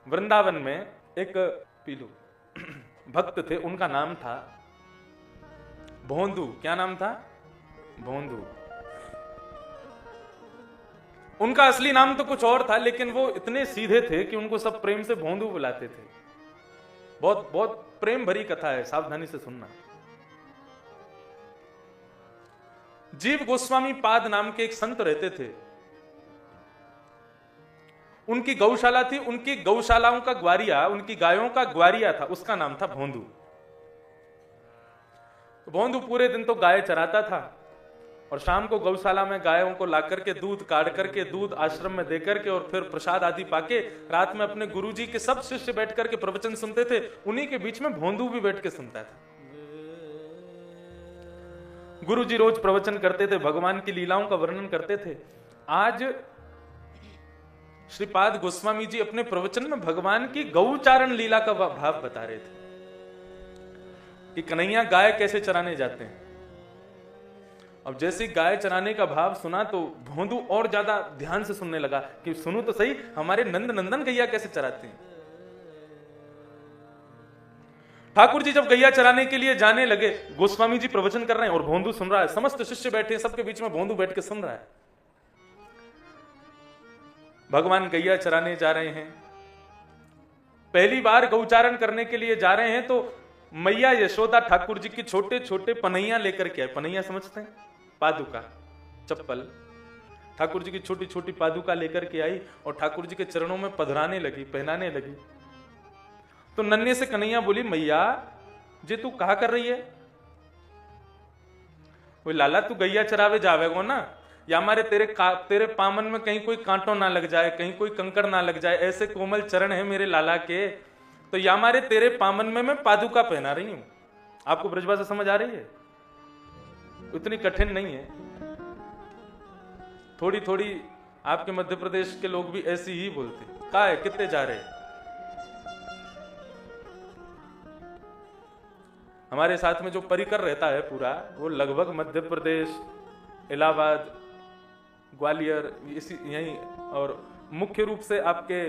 वृंदावन में एक पीलू भक्त थे, उनका नाम था भोंदू। क्या नाम था? भोंदू। उनका असली नाम तो कुछ और था, लेकिन वो इतने सीधे थे कि उनको सब प्रेम से भोंदू बुलाते थे। बहुत बहुत प्रेम भरी कथा है, सावधानी से सुनना। जीव गोस्वामी पाद नाम के एक संत रहते थे। उनकी गौशाला थी, उनकी गौशालाओं का ग्वारिया, उनकी गायों का ग्वारिया था, उसका नाम था भोंदू। भोंदू पूरे दिन तो गाय चराता था और शाम को गौशाला में गायों को लाकर के दूध काट करके दूध आश्रम में देकर के और फिर प्रसाद आदि पाके रात में अपने गुरुजी के सब शिष्य बैठ करके प्रवचन सुनते थे। उन्हीं के बीच में भोंदू भी बैठ के सुनता था। गुरुजी रोज प्रवचन करते थे, भगवान की लीलाओं का वर्णन करते थे। आज श्रीपाद गोस्वामी जी अपने प्रवचन में भगवान की गौचारण लीला का भाव बता रहे थे कि कन्हैया गाय कैसे चराने जाते हैं। अब जैसे गाय चराने का भाव सुना तो भोंदू और ज्यादा ध्यान से सुनने लगा कि सुनू तो सही, हमारे नंद नंदन गैया कैसे चराते हैं। ठाकुर जी जब गैया चराने के लिए जाने लगे, गोस्वामी जी प्रवचन कर रहे हैं और भोंदू सुन रहा है। समस्त शिष्य बैठे हैं, सबके बीच में भोंदू बैठ के सुन रहा है। भगवान गैया चराने जा रहे हैं, पहली बार गौचारण करने के लिए जा रहे हैं तो मैया यशोदा ठाकुर जी की छोटे छोटे पनैया लेकर के आए। पनैया समझते हैं? पादुका, चप्पल। ठाकुर जी की छोटी छोटी पादुका लेकर के आई और ठाकुर जी के चरणों में पधराने लगी, पहनाने लगी। तो नन्हे से कन्हैया बोली, मैया जे तू कहा कर रही है? वो लाला तू गैया चरावे जावेगो ना, या हमारे तेरे पामन में कहीं कोई कांटो ना लग जाए, कहीं कोई कंकड़ ना लग जाए, ऐसे कोमल चरण है मेरे लाला के, तो या हमारे तेरे पामन में मैं पादुका पहना रही हूं। आपको ब्रजभाषा समझ आ रही है? उतनी कठिन नहीं है, थोड़ी थोड़ी आपके मध्य प्रदेश के लोग भी ऐसी ही बोलते। कहा है कितने जा रहे? हमारे साथ में जो परिकर रहता है पूरा, वो लगभग मध्य प्रदेश, इलाहाबाद, ग्वालियर, इसी यही, और मुख्य रूप से आपके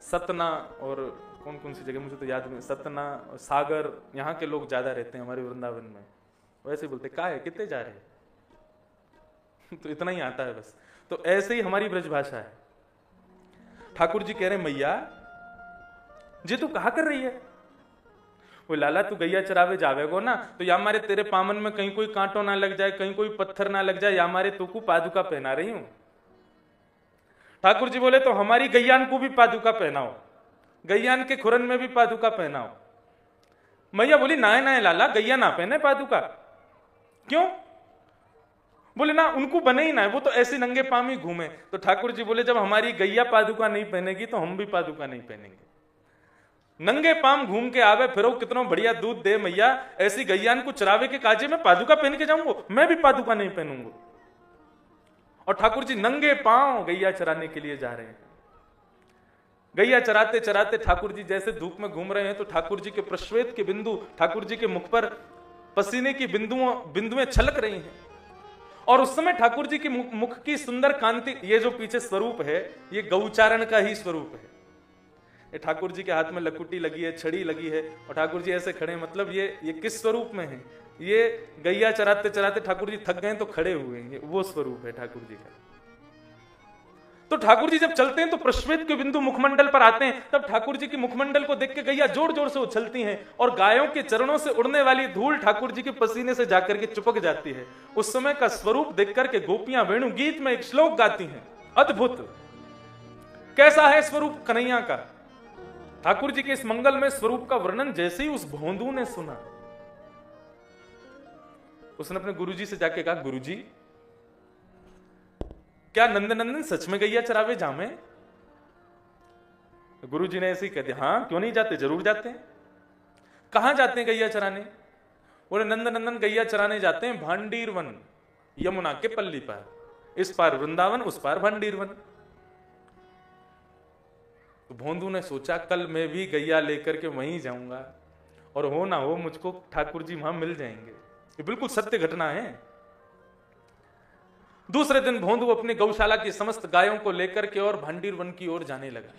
सतना और कौन कौन सी जगह मुझे तो याद नहीं, सतना, सागर, यहाँ के लोग ज्यादा रहते हैं हमारे वृंदावन में। वैसे बोलते का है कितने जा रहे तो इतना ही आता है बस। तो ऐसे ही हमारी ब्रजभाषा है। ठाकुर जी कह रहे मैया जी तू कहा कर रही है? वो लाला तू गैया चरावे जावेगो ना, तो या हमारे तेरे पामन में कहीं कोई कांटो ना लग जाए, कहीं कोई पत्थर ना लग जाए, या हमारे तुकू पादुका पहना रही हूं। ठाकुर जी बोले तो हमारी गैयान को भी पादुका पहनाओ, गैयान के खुरन में भी पादुका पहनाओ। मैया बोली नाए नाए लाला, गैया ना पहने पादुका। क्यों? बोले ना उनको बने ही ना, वो तो ऐसे नंगे पाम ही घूमे। तो ठाकुर जी बोले जब हमारी गैया पादुका नहीं पहनेगी तो हम भी पादुका नहीं पहनेंगे। नंगे पाम घूम के आवे फिर कितना बढ़िया दूध दे मैया, ऐसी गैयान को चरावे के काजे में पादुका पहन के जाऊंगा? मैं भी पादुका नहीं पहनूंगा। और ठाकुर जी नंगे पांव गैया चराने के लिए जा रहे हैं। गैया चराते चराते ठाकुर जी जैसे धूप में घूम रहे हैं तो ठाकुर जी के प्रश्वेत के बिंदु, ठाकुर जी के मुख पर पसीने की बिंदुएं छलक रही हैं। और उस समय ठाकुर जी के मुख की सुंदर कांति, ये जो पीछे स्वरूप है ये गौचारण का ही स्वरूप है। ये ठाकुर जी के हाथ में लकुटी लगी है, छड़ी लगी है और ठाकुर जी ऐसे खड़े, मतलब ये किस स्वरूप में है? ये गैया चराते चराते ठाकुर जी थक गए तो खड़े हुए हैं, वो स्वरूप है ठाकुर जी का। तो ठाकुर जी जब चलते हैं तो प्रश्वेत के बिंदु मुखमंडल पर आते हैं, तब ठाकुर जी के मुखमंडल को देख के गैया जोर जोर से उछलती हैं और गायों के चरणों से उड़ने वाली धूल ठाकुर जी के पसीने से जाकर के चिपक जाती है। उस समय का स्वरूप देख करके गोपियां वेणु गीत में एक श्लोक गाती हैं, अद्भुत। कैसा है स्वरूप कन्हैया का? ठाकुर जी के इस मंगल में स्वरूप का वर्णन जैसे ही उस भोंदू ने सुना, उसने अपने गुरुजी से जाके कहा, गुरुजी क्या नंदनंदन सच में गैया चरावे जामे? गुरुजी ने ऐसे ही कह दिया, हाँ क्यों नहीं जाते, जरूर जाते हैं। कहां जाते हैं गैया चराने? बोले नंदनंदन गैया चराने जाते हैं भांडीरवन, यमुना के पल्ली पार, इस पार वृंदावन उस पार भांडीरवन। तो भोंदू ने सोचा कल मैं भी गैया लेकर के वहीं जाऊंगा और हो ना हो मुझको ठाकुर जी वहां मिल जाएंगे। ये बिल्कुल सत्य घटना है। दूसरे दिन भोंदू अपनी गौशाला की समस्त गायों को लेकर के और भांडीर वन की ओर जाने लगा।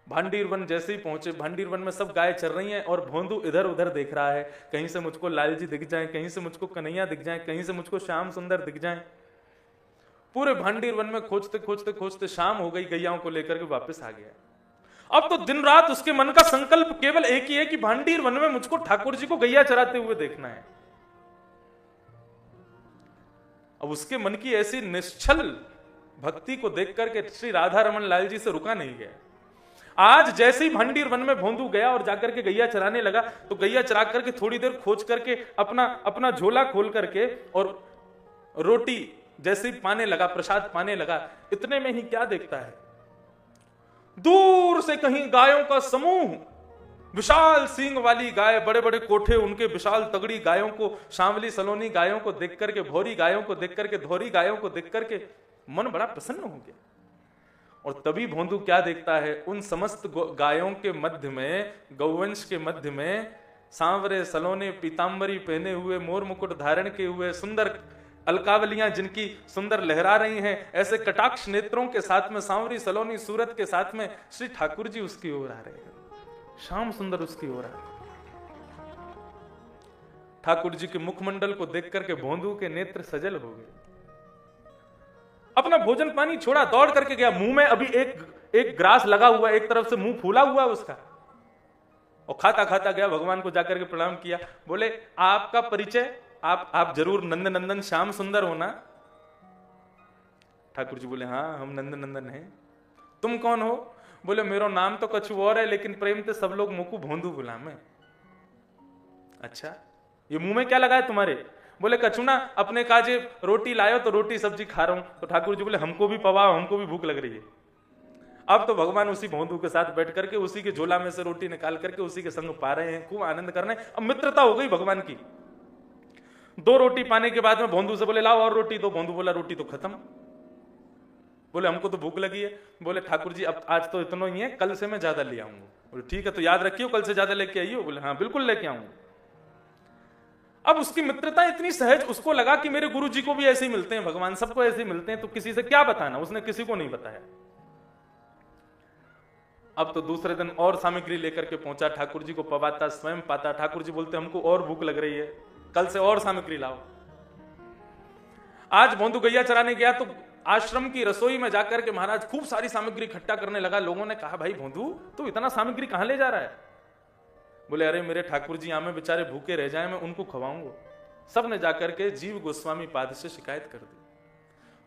भांडीर वन जैसे ही पहुंचे, भांडीर वन में सब गाय चल रही हैं और भोंदू इधर उधर देख रहा है, कहीं से मुझको लालजी दिख जाए, कहीं से मुझको कन्हैया दिख जाए, कहीं से मुझको श्याम सुंदर दिख जाए। पूरे भांडीर वन में खोजते खोजते खोजते शाम हो गई, गैयाओं को लेकर के वापस आ गया। अब तो दिन रात उसके मन का संकल्प केवल एक ही है कि भांडीर वन में मुझको ठाकुर जी को गैया चराते हुए देखना है। अब उसके मन की ऐसी निश्चल भक्ति को देख करके श्री राधा रमन लाल जी से रुका नहीं गया। आज जैसे ही भांडीर वन में भोंदू गया और जाकर के गैया चराने लगा, तो गैया चरा करके थोड़ी देर खोज करके अपना झोला खोल करके और रोटी जैसे ही पाने लगा, प्रसाद पाने लगा, इतने में ही क्या देखता है, दूर से कहीं गायों का समूह, विशाल सींग वाली गाय, बड़े बड़े कोठे उनके, विशाल तगड़ी गायों को, सांवली सलोनी गायों को देख करके, भौरी गायों को देख करके, धोरी गायों को देख करके मन बड़ा प्रसन्न हो गया। और तभी भोंदू क्या देखता है, उन समस्त गायों के मध्य में, गौवंश के मध्य में, सांवरे सलोने पीतांबरी पहने हुए, मोर मुकुट धारण के हुए, सुंदर अलकावलियां जिनकी सुंदर लहरा रही हैं, ऐसे कटाक्ष नेत्रों के साथ में, सांवरी सलोनी सूरत के साथ में श्री ठाकुर जी उसकी ओर आ रहे हैं, श्याम सुंदर उसकी ओर आ रहे। ठाकुर जी के मुखमंडल को देख करके भोंदू के नेत्र सजल हो गए। अपना भोजन पानी छोड़ा, दौड़ करके गया, मुंह में अभी एक ग्रास लगा हुआ, एक तरफ से मुंह फूला हुआ उसका, और खाता खाता गया, भगवान को जाकर के प्रणाम किया। बोले आपका परिचय, आप जरूर नंद नंदन श्याम सुंदर हो ना? ठाकुर जी बोले हाँ हम नंद नंदन हैं। तुम कौन हो? बोले मेरा नाम तो कछु और है, लेकिन प्रेम से सब लोग मुंह को भोंदू बुलावे। अच्छा, ये मुंह में क्या लगा है तुम्हारे? बोले कछु ना, अपने काजे रोटी लायो तो रोटी सब्जी खा रहा हूं। तो ठाकुर जी बोले हमको भी पवाओ, हमको भी भूख लग रही है। अब तो भगवान उसी भोंदू के साथ बैठ करके उसी के झोला में से रोटी निकाल करके उसी के संग पा रहे हैं, खूब आनंद कर रहे हैं। अब मित्रता हो गई भगवान की। 2 रोटी पाने के बाद में भोंदू से बोले लाओ और रोटी दो। भोंदू बोला रोटी तो खत्म। बोले हमको तो भूख लगी है। बोले ठाकुर जी अब आज तो इतना ही है, कल से मैं ज्यादा ले आऊंगा। बोले ठीक है, तो याद रखियो कल से ज्यादा लेके आइयो। बोले हाँ बिल्कुल लेके आऊंगा। अब उसकी मित्रता इतनी सहज, उसको लगा कि मेरे गुरु जी को भी ऐसे ही मिलते हैं भगवान, सबको ऐसे ही मिलते हैं, तो किसी से क्या बताना। उसने किसी को नहीं बताया। अब तो दूसरे दिन और सामग्री लेकर के पहुंचा, ठाकुर जी को पवाता, स्वयं पाता। ठाकुर जी बोलते हमको और भूख लग रही है, कल से और सामग्री लाओ। आज भोंदू गैया चराने गया तो आश्रम की रसोई में जाकर के महाराज खूब सारी सामग्री इकट्ठा करने लगा। लोगों ने कहा भाई भोंदू तू इतना सामग्री कहां ले जा रहा है? बोले अरे मेरे ठाकुर जी आमे बेचारे भूखे रह जाए, मैं उनको खवाऊंगा। सब ने जाकर के जीव गोस्वामी पाद से शिकायत कर दी।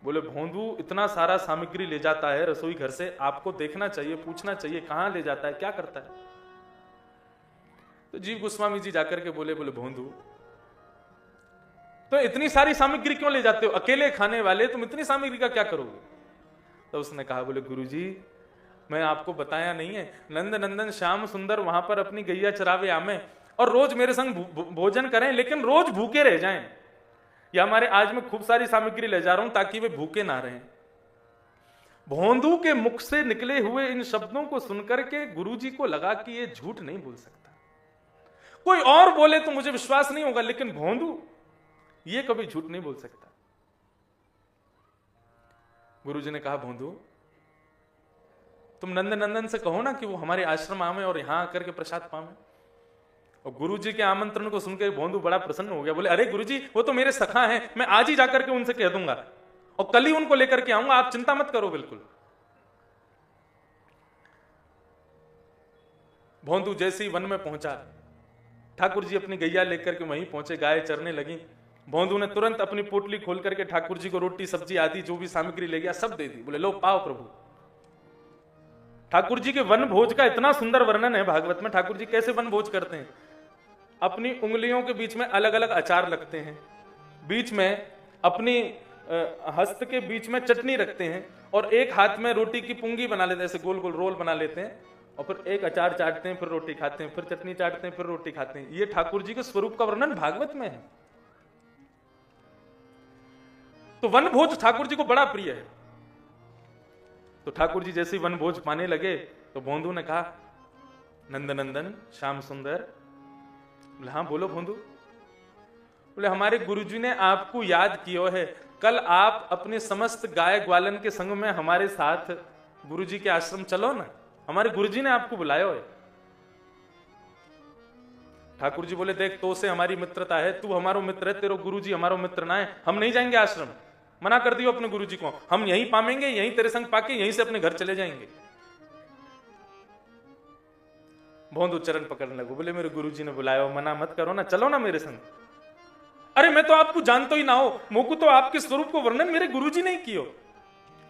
बोले भोंदू इतना सारा सामग्री ले जाता है रसोई घर से, आपको देखना चाहिए, पूछना चाहिए कहां ले जाता है, क्या करता है। तो जीव गोस्वामी जी जाकर के बोले भोंदू तो इतनी सारी सामग्री क्यों ले जाते हो? अकेले खाने वाले तुम इतनी सामग्री का क्या करोगे? तो उसने कहा बोले गुरुजी मैं आपको बताया नहीं है, नंद नंदन श्याम सुंदर वहां पर अपनी गैया चरावे आमे और रोज मेरे संग भोजन करें, लेकिन रोज भूखे रह जाएं। या हमारे आज मैं खूब सारी सामग्री ले जा रहा हूं ताकि वे भूखे ना रहें। भोंदू के मुख से निकले हुए इन शब्दों को सुनकर के गुरुजी को लगा कि ये झूठ नहीं बोल सकता। कोई और बोले तो मुझे विश्वास नहीं होगा, लेकिन भोंदू ये कभी झूठ नहीं बोल सकता। गुरुजी ने कहा भोंदू तुम नंद नंदन से कहो ना कि वो हमारे आश्रम आवे और यहां आकर के प्रसाद पावे। और गुरुजी के आमंत्रण को सुनकर भोंदू बड़ा प्रसन्न हो गया। बोले अरे गुरुजी वो तो मेरे सखा हैं, मैं आज ही जाकर के उनसे कह दूंगा और कल ही उनको लेकर के आऊंगा, आप चिंता मत करो। बिल्कुल। भोंदू जैसे ही वन में पहुंचा, ठाकुर जी अपनी गैया लेकर के वहीं पहुंचे, गाय चरने लगी। भोंदू ने तुरंत अपनी पोटली खोल करके ठाकुर जी को रोटी सब्जी आदि जो भी सामग्री ले गया सब दे दी। बोले लो पाओ प्रभु। ठाकुर जी के वन भोज का इतना सुंदर वर्णन है भागवत में। ठाकुर जी कैसे वन भोज करते हैं, अपनी उंगलियों के बीच में अलग अलग अचार लगते हैं, बीच में अपनी हस्त के बीच में चटनी रखते हैं और एक हाथ में रोटी की पुंगी बना लेते हैं, ऐसे गोल गोल रोल बना लेते हैं और फिर एक अचार चाटते हैं, फिर रोटी खाते हैं, फिर चटनी चाटते हैं, फिर रोटी खाते हैं। ये ठाकुर जी के स्वरूप का वर्णन भागवत में है। तो वन भोज ठाकुर जी को बड़ा प्रिय है। तो ठाकुर जी जैसे वन भोज पाने लगे तो भोंदू ने कहा नंद नंदन श्याम सुंदर। बोले हाँ बोलो भोंदू। बोले हमारे गुरुजी ने आपको याद किया है, कल आप अपने समस्त गाय ग्वालन के संग में हमारे साथ गुरुजी के आश्रम चलो ना, हमारे गुरुजी ने आपको बुलाया है। ठाकुर जी बोले देख तो से हमारी मित्रता है, तू हमारो मित्र है, तेरो गुरुजी हमारो मित्र ना है, हम नहीं जाएंगे आश्रम। मना कर दियो अपने गुरुजी को, हम यहीं पामेंगे, यहीं तेरे संग पाके यहीं से अपने घर चले जाएंगे। भोंदू चरण पकड़ने लगो, बोले मेरे गुरुजी ने बुलाया, मना मत करो ना, चलो ना मेरे संग। अरे मैं तो आपको जानता ही ना हो, मोकू तो आपके स्वरूप को वर्णन मेरे गुरुजी ने कियो,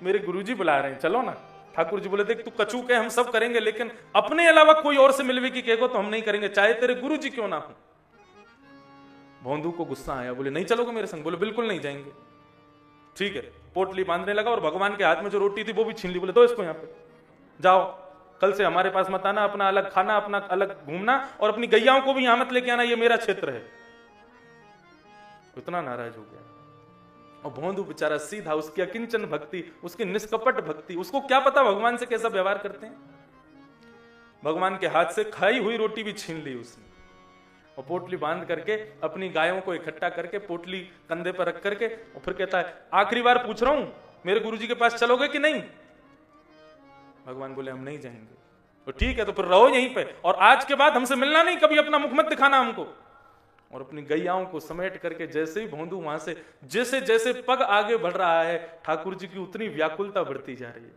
मेरे गुरुजी बुला रहे हैं, चलो ना। ठाकुर जी बोले देख तू कछू के हम सब करेंगे, लेकिन अपने अलावा कोई और से मिलवे की कहेगो तो हम नहीं करेंगे, चाहे तेरे गुरुजी क्यों ना हो। भोंदू को गुस्सा आया, बोले नहीं चलोगे मेरे संग? बोले बिल्कुल नहीं जाएंगे। ठीक है, पोटली बांधने लगा और भगवान के हाथ में जो रोटी थी वो भी छीन ली। बोले दो इसको यहाँ पे, जाओ कल से हमारे पास मत आना, अपना अलग खाना, अपना अलग घूमना, और अपनी गैयाओं को भी यहां मत लेके आना, ये मेरा क्षेत्र है। इतना नाराज हो गया। और भोंदू बेचारा सीधा, उसकी अकिंचन भक्ति, उसकी निष्कपट भक्ति, उसको क्या पता भगवान से कैसा व्यवहार करते हैं। भगवान के हाथ से खाई हुई रोटी भी छीन ली उसने, और पोटली बांध करके अपनी गायों को इकट्ठा करके पोटली कंधे पर रख करके, और फिर कहता है आखिरी बार पूछ रहा हूं, मेरे गुरुजी के पास चलोगे कि नहीं? भगवान बोले हम नहीं जाएंगे। तो ठीक है, तो फिर रहो यहीं पे, और आज के बाद हमसे मिलना नहीं, कभी अपना मुख मत दिखाना हमको। और अपनी गैयाओं को समेट करके जैसे ही भोंदू वहां से, जैसे जैसे पग आगे बढ़ रहा है, ठाकुर जी की उतनी व्याकुलता बढ़ती जा रही है।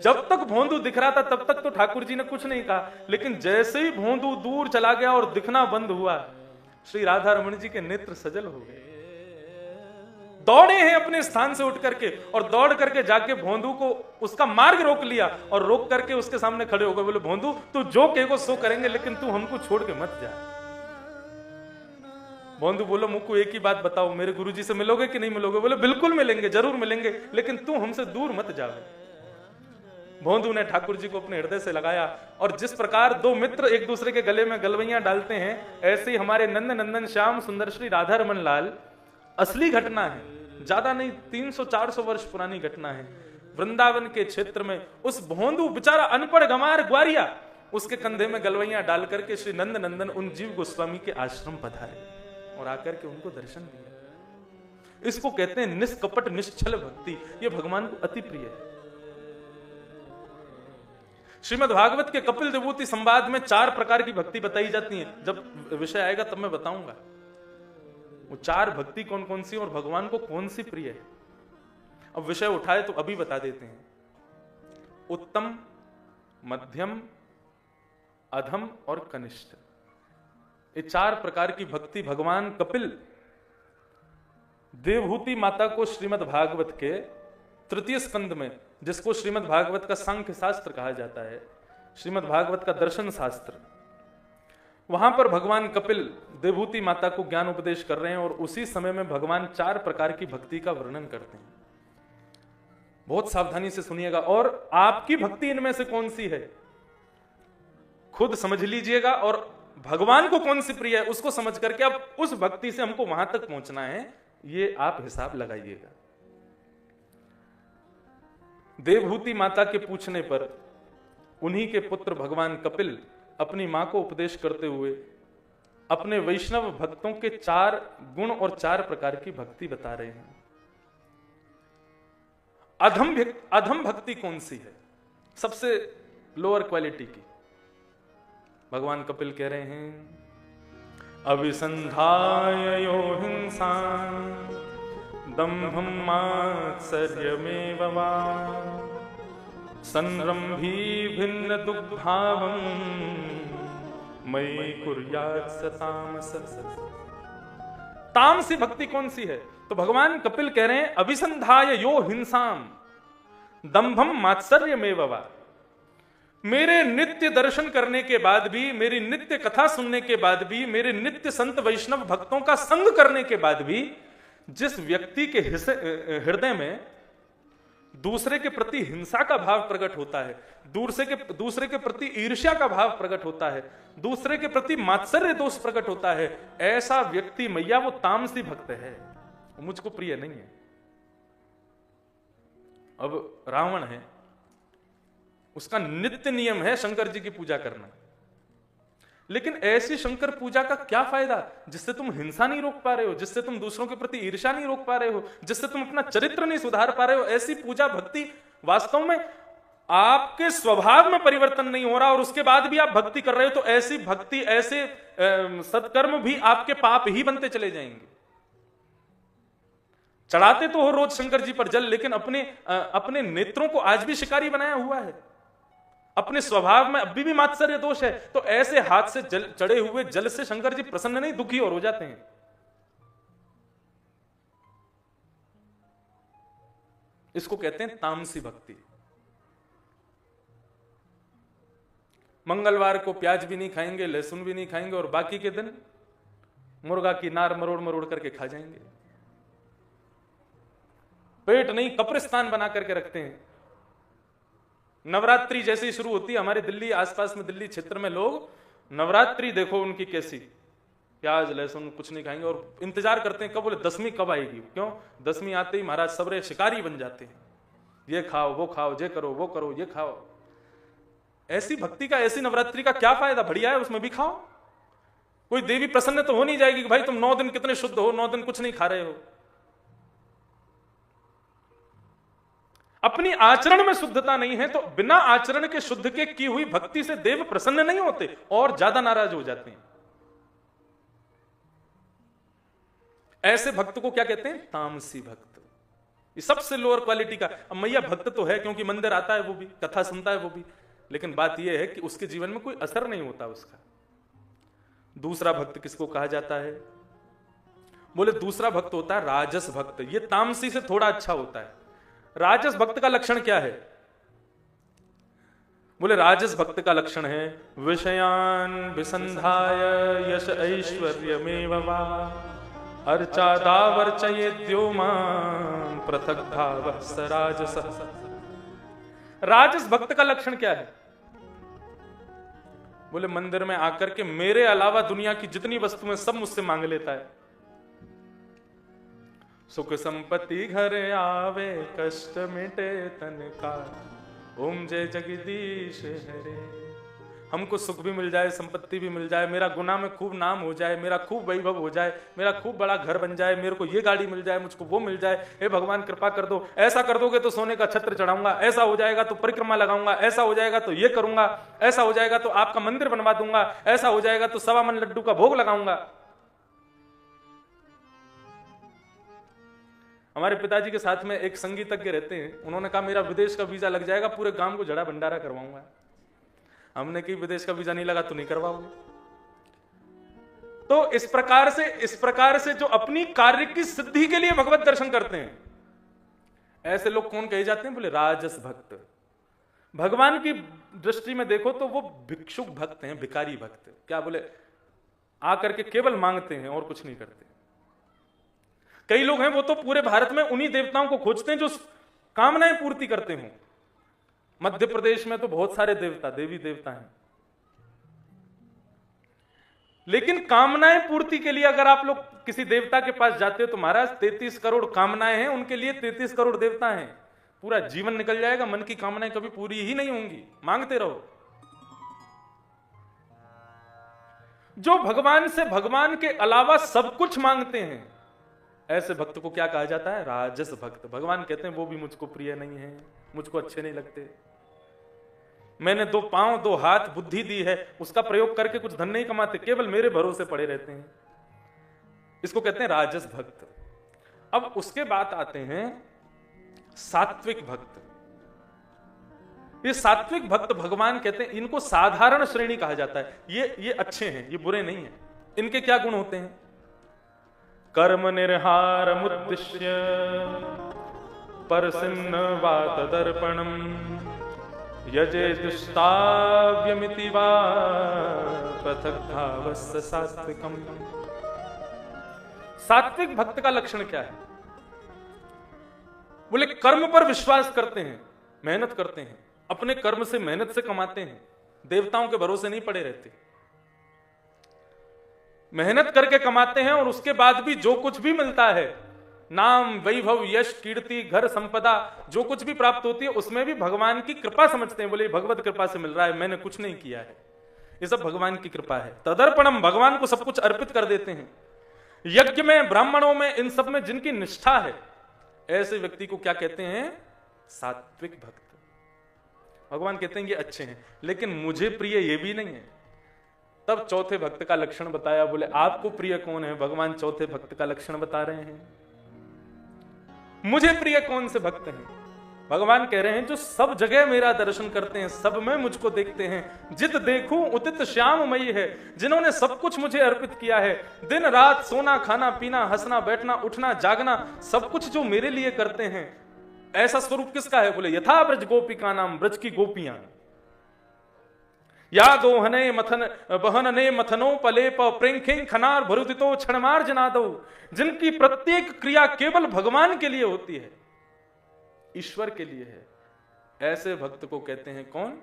जब तक भोंदू दिख रहा था तब तक तो ठाकुर जी ने कुछ नहीं कहा, लेकिन जैसे ही भोंदू दूर चला गया और दिखना बंद हुआ, श्री राधा रमण जी के नेत्र सजल हो गए। दौड़े हैं अपने स्थान से उठ करके, और दौड़ करके जाके भोंदू को उसका मार्ग रोक लिया, और रोक करके उसके सामने खड़े हो गए। बोले भोंदू तू जो कहेगो सो करेंगे, लेकिन तू हमको छोड़ के मत जा। भोंदू बोलो मुझको एक ही बात बताओ, मेरे गुरुजी से मिलोगे कि नहीं मिलोगे? बोले बिल्कुल मिलेंगे, जरूर मिलेंगे, लेकिन तू हमसे दूर मत जावे। भोंदू ने ठाकुर जी को अपने हृदय से लगाया, और जिस प्रकार दो मित्र एक दूसरे के गले में गलवैयां डालते हैं, ऐसे ही हमारे नंद नंदन श्याम सुंदर श्री राधा रमन लाल, असली घटना है, ज्यादा नहीं 300-400 वर्ष पुरानी घटना है। वृंदावन के क्षेत्र में उस भोंदू बेचारा अनपढ़ गंवार ग्वारिया, उसके कंधे में गलवैयां डाल करके श्री नंद नंदन उन जीव गोस्वामी के आश्रम पधारे और आकर के उनको दर्शन दिया। इसको कहते हैं निष्कपट निश्चल भक्ति। ये भगवान को अति प्रिय है। श्रीमद् भागवत के कपिल विभूति संवाद में 4 प्रकार की भक्ति बताई जाती है। जब विषय आएगा तब मैं बताऊंगा वो 4 भक्ति कौन कौन सी और भगवान को कौन सी प्रिय है। अब विषय उठाए तो अभी बता देते हैं। उत्तम, मध्यम, अधम और कनिष्ठ, ये 4 प्रकार की भक्ति भगवान कपिल देवहूति माता को श्रीमद् भागवत के 3 स्कंद में, जिसको श्रीमद् भागवत का सांख्य शास्त्र कहा जाता है, श्रीमद् भागवत का दर्शन शास्त्र, वहां पर भगवान कपिल देवहूति माता को ज्ञान उपदेश कर रहे हैं और उसी समय में भगवान 4 प्रकार की भक्ति का वर्णन करते हैं। बहुत सावधानी से सुनिएगा और आपकी भक्ति इनमें से कौन सी है खुद समझ लीजिएगा, और भगवान को कौन सी प्रिय है उसको समझ करके अब उस भक्ति से हमको वहां तक पहुंचना है, ये आप हिसाब लगाइएगा। देवहूति माता के पूछने पर उन्हीं के पुत्र भगवान कपिल अपनी मां को उपदेश करते हुए अपने वैष्णव भक्तों के 4 गुण और 4 प्रकार की भक्ति बता रहे हैं। अधम भक्ति कौन सी है? सबसे लोअर क्वालिटी की। भगवान कपिल कह रहे हैं, अभिसंधाय यो हिंसा दंभं मात्सर्यमेव वा संरंभी भिन्न दुग्धावं मयि कुर्यात् स तामस। तामसी भक्ति कौन सी है? तो भगवान कपिल कह रहे हैं, अभिसंधाय यो हिंसाम दंभम मात्सर्यमेव वा। मेरे नित्य दर्शन करने के बाद भी, मेरी नित्य कथा सुनने के बाद भी, मेरे नित्य संत वैष्णव भक्तों का संग करने के बाद भी जिस व्यक्ति के हृदय में दूसरे के प्रति हिंसा का भाव प्रकट होता है, दूसरे के प्रति ईर्ष्या का भाव प्रकट होता है, दूसरे के प्रति मात्सर्य दोष प्रकट होता है, ऐसा व्यक्ति मैया वो तामसी भक्त है, वो मुझको प्रिय नहीं है। अब रावण है, उसका नित्य नियम है शंकर जी की पूजा करना, लेकिन ऐसी शंकर पूजा का क्या फायदा जिससे तुम हिंसा नहीं रोक पा रहे हो, जिससे तुम दूसरों के प्रति ईर्ष्या नहीं रोक पा रहे हो, जिससे तुम अपना चरित्र नहीं सुधार पा रहे हो। ऐसी पूजा भक्ति वास्तव में आपके स्वभाव में परिवर्तन नहीं हो रहा और उसके बाद भी आप भक्ति कर रहे हो, तो ऐसी भक्ति, ऐसे सत्कर्म भी आपके पाप ही बनते चले जाएंगे। चढ़ाते तो हो रोज शंकर जी पर जल, लेकिन अपने नेत्रों को आज भी शिकारी बनाया हुआ है, अपने स्वभाव में अभी भी मात्सर्य दोष है। तो ऐसे हाथ से चढ़े हुए जल से शंकर जी प्रसन्न नहीं, दुखी और हो जाते हैं। इसको कहते हैं तामसी भक्ति। मंगलवार को प्याज भी नहीं खाएंगे, लहसुन भी नहीं खाएंगे, और बाकी के दिन मुर्गा की नार मरोड़ मरोड़ करके खा जाएंगे। पेट नहीं, कब्रिस्तान बना करके रखते हैं। नवरात्रि जैसे ही शुरू होती है, हमारे दिल्ली आसपास में, दिल्ली क्षेत्र में लोग नवरात्रि देखो उनकी कैसी, प्याज लहसुन कुछ नहीं खाएंगे और इंतजार करते हैं कब बोले दसवीं कब आएगी। क्यों? दसवीं आते ही महाराज सबरे शिकारी बन जाते हैं, ये खाओ वो खाओ, ये करो वो करो, ये खाओ। ऐसी भक्ति का, ऐसी नवरात्रि का क्या फायदा? बढ़िया है, उसमें भी खाओ। कोई देवी प्रसन्न तो हो नहीं जाएगी कि भाई तुम 9 दिन कितने शुद्ध हो, 9 दिन कुछ नहीं खा रहे हो। अपनी आचरण में शुद्धता नहीं है तो बिना आचरण के शुद्ध के की हुई भक्ति से देव प्रसन्न नहीं होते और ज्यादा नाराज हो जाते हैं। ऐसे भक्त को क्या कहते हैं? तामसी भक्त। ये सबसे लोअर क्वालिटी का। अब मैया भक्त तो है क्योंकि मंदिर आता है वो भी, कथा सुनता है वो भी, लेकिन बात यह है कि उसके जीवन में कोई असर नहीं होता उसका। दूसरा भक्त किसको कहा जाता है? बोले दूसरा भक्त होता है राजस भक्त। ये तामसी से थोड़ा अच्छा होता है। राजस भक्त का लक्षण क्या है? बोले राजस भक्त का लक्षण है विषयान विसंधाय यश ऐश्वर्यमेव वा अर्चादावर्चयेद्यो मां पृथक् भावः स राजसः। राजस भक्त का लक्षण क्या है? बोले मंदिर में आकर के मेरे अलावा दुनिया की जितनी वस्तुएं सब मुझसे मांग लेता है। सुख संपत्ति घर आवे, कष्ट मिटे तन का, ओम जय जगदीश हरे। हमको सुख भी मिल जाए, संपत्ति भी मिल जाए, मेरा गुनाह में खूब नाम हो जाए, मेरा खूब वैभव हो जाए, मेरा खूब बड़ा घर बन जाए, मेरे को ये गाड़ी मिल जाए, मुझको वो मिल जाए, हे भगवान कृपा कर दो, ऐसा कर दोगे तो सोने का छत्र चढ़ाऊंगा, ऐसा हो जाएगा तो परिक्रमा लगाऊंगा, ऐसा हो जाएगा तो ये करूंगा, ऐसा हो जाएगा तो आपका मंदिर बनवा दूंगा, ऐसा हो जाएगा तो 1.25 मन लड्डू का भोग लगाऊंगा। हमारे पिताजी के साथ में एक संगीतज्ञ रहते हैं, उन्होंने कहा मेरा विदेश का वीजा लग जाएगा, पूरे गांव को जड़ा भंडारा करवाऊंगा। हमने कहा विदेश का वीजा नहीं लगा तो नहीं करवाओगे। तो इस प्रकार से जो अपनी कार्य की सिद्धि के लिए भगवत दर्शन करते हैं, ऐसे लोग कौन कहे जाते हैं? बोले राजस भक्त। भगवान की दृष्टि में देखो तो वो भिक्षुक भक्त हैं, भिखारी भक्त। क्या बोले? आकर के केवल मांगते हैं और कुछ नहीं करते। कई लोग हैं वो तो पूरे भारत में उन्हीं देवताओं को खोजते हैं जो कामनाएं पूर्ति करते हों। मध्य प्रदेश में तो बहुत सारे देवता, देवी देवता हैं, लेकिन कामनाएं पूर्ति के लिए अगर आप लोग किसी देवता के पास जाते हो तो महाराज 33 करोड़ कामनाएं हैं, उनके लिए 33 करोड़ देवता हैं। पूरा जीवन निकल जाएगा, मन की कामनाएं कभी पूरी ही नहीं होंगी, मांगते रहो। जो भगवान से भगवान के अलावा सब कुछ मांगते हैं, ऐसे भक्त को क्या कहा जाता है? राजस भक्त। भगवान कहते हैं वो भी मुझको प्रिय नहीं है, मुझको अच्छे नहीं लगते। मैंने 2 पांव 2 हाथ बुद्धि दी है, उसका प्रयोग करके कुछ धन नहीं कमाते, केवल मेरे भरोसे पड़े रहते हैं। इसको कहते हैं राजस भक्त। अब उसके बाद आते हैं सात्विक भक्त। ये सात्विक भक्त भगवान कहते हैं इनको साधारण श्रेणी कहा जाता है। ये अच्छे हैं, ये बुरे नहीं हैं। इनके क्या गुण होते हैं? कर्म निर्हारमुद्दिश्य परसिन्न वात दर्पणम यजे दुष्टाव्यमिति वा पृथक् भावस्य सात्विकम। सात्विक भक्त का लक्षण क्या है? बोले कर्म पर विश्वास करते हैं, मेहनत करते हैं, अपने कर्म से मेहनत से कमाते हैं, देवताओं के भरोसे नहीं पड़े रहते, मेहनत करके कमाते हैं और उसके बाद भी जो कुछ भी मिलता है, नाम वैभव यश कीर्ति घर संपदा, जो कुछ भी प्राप्त होती है उसमें भी भगवान की कृपा समझते हैं। बोले भगवत कृपा से मिल रहा है, मैंने कुछ नहीं किया है। ये सब भगवान की कृपा है। तदर्पणम, भगवान को सब कुछ अर्पित कर देते हैं। यज्ञ में, ब्राह्मणों में, इन सब में जिनकी निष्ठा है, ऐसे व्यक्ति को क्या कहते हैं? सात्विक भक्त। भगवान कहते हैं ये अच्छे हैं, लेकिन मुझे प्रिय ये भी नहीं है। तब चौथे भक्त का लक्षण बताया। बोले आपको प्रिय कौन है? भगवान चौथे भक्त का लक्षण बता रहे हैं। मुझे प्रिय कौन से भक्त हैं? भगवान कह रहे हैं जो सब जगह मेरा दर्शन करते हैं, सब में मुझको देखते हैं। जित देखूं उतित श्याममयी है, जिन्होंने सब कुछ मुझे अर्पित किया है। दिन रात सोना खाना पीना, हंसना बैठना, उठना जागना, सब कुछ जो मेरे लिए करते हैं। ऐसा स्वरूप किसका है? बोले यथा ब्रज गोपिका नाम, ब्रज की गोपियां। या दोहने मथन बहनने मथनो पलेप प्रेंखें खनार भरुदितो क्षणमार्जनादो, जिनकी प्रत्येक क्रिया केवल भगवान के लिए होती है, ईश्वर के लिए है। ऐसे भक्त को कहते हैं कौन?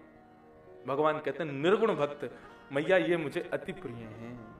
भगवान कहते हैं निर्गुण भक्त। मैया ये मुझे अति प्रिय हैं।